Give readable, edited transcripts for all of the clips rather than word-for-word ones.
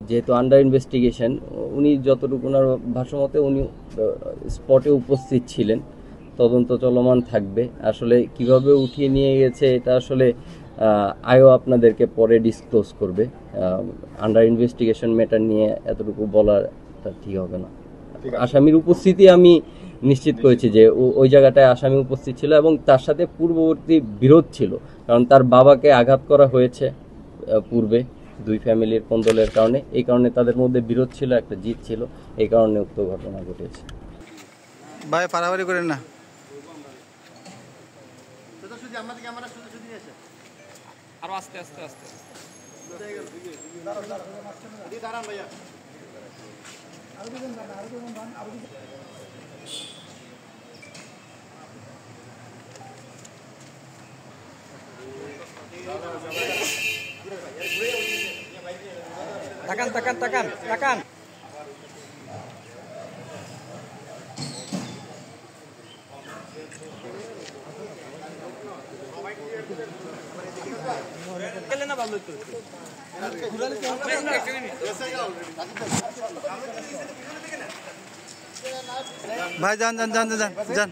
যেহেতু under investigation, উনি যতটুকু ওনার ভাষ্যমতে উনি স্পটে উপস্থিত ছিলেন, তদন্ত চলমান থাকবে। আসলে কিভাবে উঠিয়ে নিয়ে গেছে এটা আসলে আয়ও আপনাদেরকে পরে ডিসক্লোজ করবে। আন্ডার ইনভেস্টিগেশন ম্যাটার নিয়ে এতটুকু বলাটা ঠিক হবে না। আসামির উপস্থিতি আমি নিশ্চিত করেছি যে ওই জায়গাটায় আসামি উপস্থিত ছিল এবং তার সাথে পূর্ববর্তী বিরোধ ছিল, কারণ তার বাবাকে আঘাত করা হয়েছে পূর্বে দুই ফ্যামিলির কোন্দলের কারণে। এই কারণে তাদের মধ্যে বিরোধ ছিল, একটা জিত ছিল, এই কারণে উক্ত ঘটনা ঘটেছে। ভাই পারাবারি করেন না। আরো আস্তে আস্তে আস্তে তাকান তাকান তাকান তাকান। না ভালো তো ভাই যান যান যান যান যান।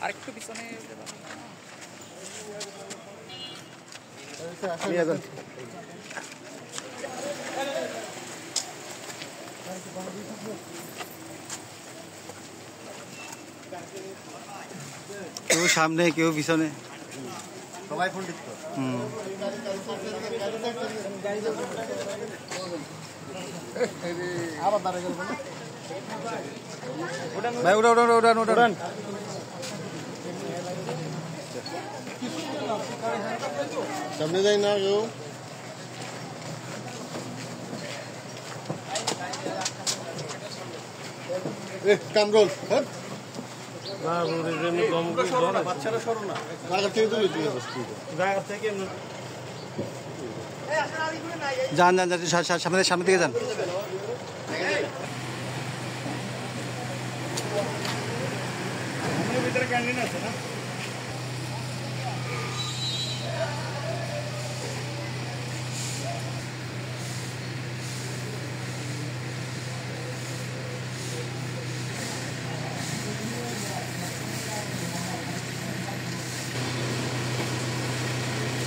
আরেকটু পিছনে কেউ সামনে কেউ পিছনে, সবাই ফোন দিত। আবার দাঁড়িয়ে গেল ভাই উড়ান উড়ান উড়ান উড়ান। সামনে যাই না কেউ। কামরোল বাচ্চারা সরো না, জায়গা থেকে তুলে জায়গা থেকে যান যান যান, সামনে সামনে দিকে যান। ভিতরে ক্যান্টিন আছে না?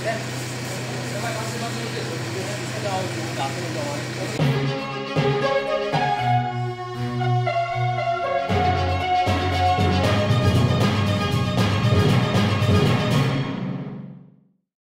Yeah.